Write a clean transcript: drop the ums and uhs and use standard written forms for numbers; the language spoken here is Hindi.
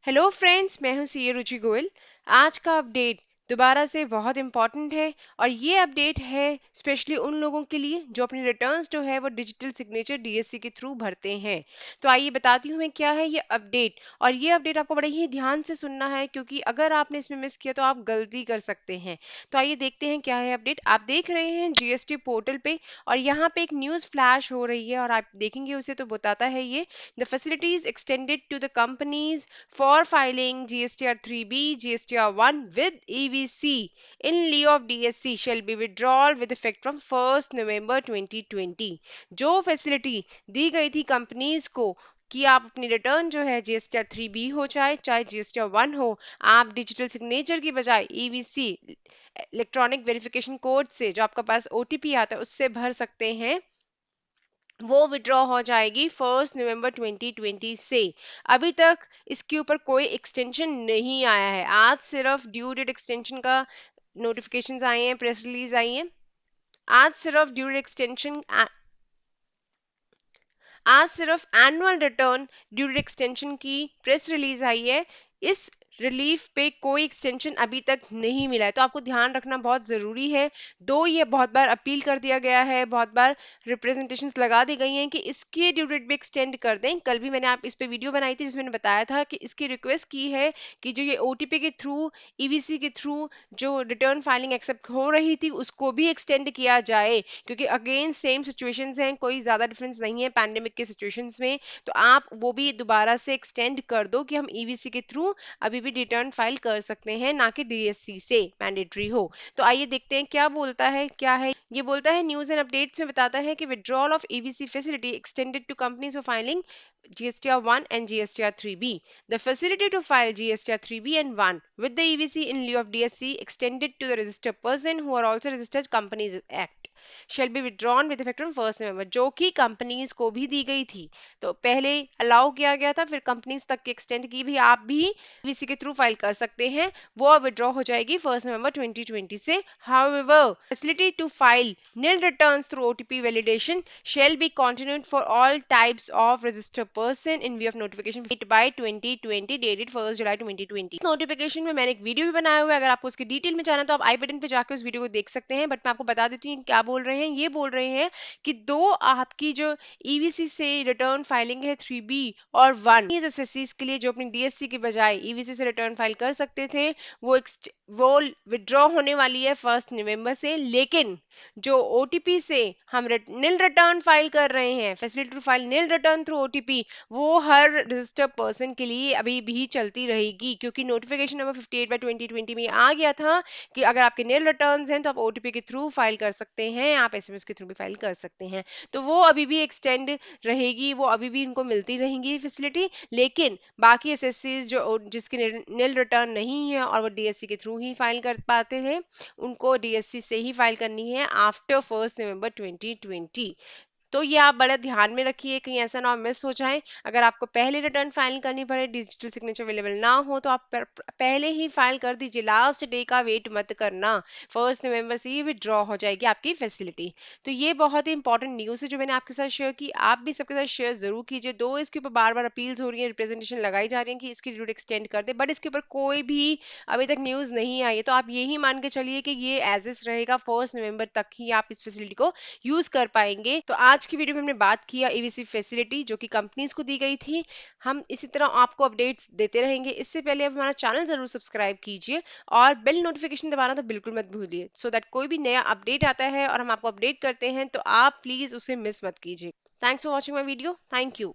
हेलो फ्रेंड्स, मैं हूं सीए रुचि गोयल। आज का अपडेट दोबारा से बहुत इंपॉर्टेंट है और ये अपडेट है स्पेशली उन लोगों के लिए जो अपने रिटर्न्स जो है वो डिजिटल सिग्नेचर डीएससी के थ्रू भरते हैं। तो आइए बताती हूँ मैं क्या है ये अपडेट। और ये अपडेट आपको बड़े ही ध्यान से सुनना है क्योंकि अगर आपने इसमें मिस किया तो आप गलती कर सकते हैं। तो आइए देखते हैं क्या है अपडेट। आप देख रहे हैं जीएसटी पोर्टल पे और यहाँ पे एक न्यूज़ फ्लैश हो रही है और आप देखेंगे उसे तो बताता है ये the facilities extended to the companies for filing GSTR 3B, GSTR 1 with EVC in lieu of DSC shall be withdrawal with effect from 1st November 2020। जो फैसिलिटी दी गई थी कंपनीज को कि आप अपनी रिटर्न जो है जीएसटीआर 3B हो चाहे जीएसटीआर 1 हो, आप डिजिटल सिग्नेचर की बजाय ईवीसी इलेक्ट्रॉनिक वेरिफिकेशन कोड से जो आपका पास ओटीपी आता है उससे भर सकते हैं, वो विड्रॉ हो जाएगी 1 नवंबर 2020 से। अभी तक इसके ऊपर कोई एक्सटेंशन नहीं आया है। आज सिर्फ ड्यू डेट एक्सटेंशन का नोटिफिकेशंस आए हैं, प्रेस रिलीज आई है। आज सिर्फ ड्यू डेट एक्सटेंशन आज सिर्फ annual return due date extension की प्रेस रिलीज आई है। इस रिलीफ पे कोई एक्सटेंशन अभी तक नहीं मिला है, तो आपको ध्यान रखना बहुत ज़रूरी है। दो ये बहुत बार अपील कर दिया गया है, बहुत बार रिप्रेजेंटेशन लगा दी गई हैं कि इसकी ड्यू डेट भी एक्सटेंड कर दें। कल भी मैंने आप इस पे वीडियो बनाई थी जिसमें मैंने बताया था कि इसकी रिक्वेस्ट की है कि जो ये ओटीपी के थ्रू, ईवीसी के थ्रू जो रिटर्न फाइलिंग एक्सेप्ट हो रही थी उसको भी एक्सटेंड किया जाए, क्योंकि अगेन सेम सिचुएशंस हैं, कोई ज़्यादा डिफरेंस नहीं है पैंडेमिक के सिचुएशंस में। तो आप वो भी दोबारा से एक्सटेंड कर दो कि हम ईवीसी के थ्रू अभी भी रिटर्न फाइल कर सकते हैं, ना कि डीएससी से मैंडेटरी हो। तो आइए देखते हैं क्या बोलता है। क्या है ये बोलता है, न्यूज़ एंड अपडेट्स में बताता है कि withdrawal of EVC facility extended to companies for filing GSTR 1 and GSTR 3B. The facility to file GSTR 3B and 1 with the EVC in lieu of DSC extended to the registered person who are also registered companies act shall be withdrawn with effect on 1st November। जो कि कंपनीज को भी दी गई थी, तो पहले अलाउ किया गया था, फिर कंपनीज तक की एक्सटेंड की भी आप भी ईवीसी के थ्रू फाइल कर सकते हैं, वो अब विड्रॉ हो जाएगी 1 नवंबर 2020 से। However, facility to file nil returns through OTP validation shall be continued for all types of registered person in view of notification by 2020 dated 1st July 2020। Notification में मैंने एक वीडियो भी बनाया हुआ है, अगर आपको उसकी डिटेल में जाना तो आप आई बटन पे जाकर उस वीडियो को देख सकते हैं। बट मैं आपको बता देती हूँ क्या बोल रहे हैं। ये बोल रहे हैं कि दो आपकी जो ईवीसी से रिटर्न फाइलिंग है 3B और 1 एसएससीज के लिए जो अपनी डीएससी के बजाय ईवीसी से रिटर्न फाइल कर सकते थे, वो विड्रॉ होने वाली है 1 नवंबर से। लेकिन जो ओटीपी से हम नील रिटर्न फाइल कर रहे हैं, facility to file nil return through OTP, वो हर रजिस्टर्ड पर्सन के लिए अभी भी चलती रहेगी, क्योंकि नोटिफिकेशन नंबर 58/2020 में आ गया था कि अगर आपके नील रिटर्न्स हैं तो आप ओटीपी के थ्रू फाइल कर सकते हैं, आप एसएमएस के थ्रू भी फाइल कर सकते हैं। तो वो अभी भी एक्सटेंड रहेगी, वो अभी भी इनको मिलती रहेंगी फैसिलिटी। लेकिन बाकी एसएससीज जो जिसके नील रिटर्न नहीं है और वो डीएससी के थ्रू ही फाइल कर पाते हैं, उनको डीएससी से ही फाइल करनी है आफ्टर 1 नवंबर 2020। तो ये आप बड़ा ध्यान में रखिए, कहीं ऐसा ना मिस हो जाए। अगर आपको पहले रिटर्न फाइल करनी पड़े, डिजिटल सिग्नेचर अवेलेबल ना हो, तो आप पहले ही फाइल कर दीजिए, लास्ट डे का वेट मत करना। 1 नवंबर से ही विड्रॉ हो जाएगी आपकी फैसिलिटी। तो ये बहुत ही इंपॉर्टेंट न्यूज़ है जो मैंने आपके साथ शेयर की। आप भी सबके साथ शेयर जरूर कीजिए। दो इसके ऊपर बार बार अपील्स हो रही है, रिप्रेजेंटेशन लगाई जा रही है कि इसकी ड्यूटी एक्सटेंड कर दे, बट इसके ऊपर कोई भी अभी तक न्यूज़ नहीं आई है। तो आप यही मान के चलिए कि ये एज इस रहेगा, 1 नवंबर तक ही आप इस फैसिलिटी को यूज कर पाएंगे। तो आज की वीडियो में हमने बात किया ईवीसी फैसिलिटी जो कि कंपनीज को दी गई थी। हम इसी तरह आपको अपडेट्स देते रहेंगे। इससे पहले आप हमारा चैनल जरूर सब्सक्राइब कीजिए और बेल नोटिफिकेशन दबाना तो बिल्कुल मत भूलिए, सो दैट कोई भी नया अपडेट आता है और हम आपको अपडेट करते हैं तो आप प्लीज उसे मिस मत कीजिए। Thanks for watching my video. Thank you.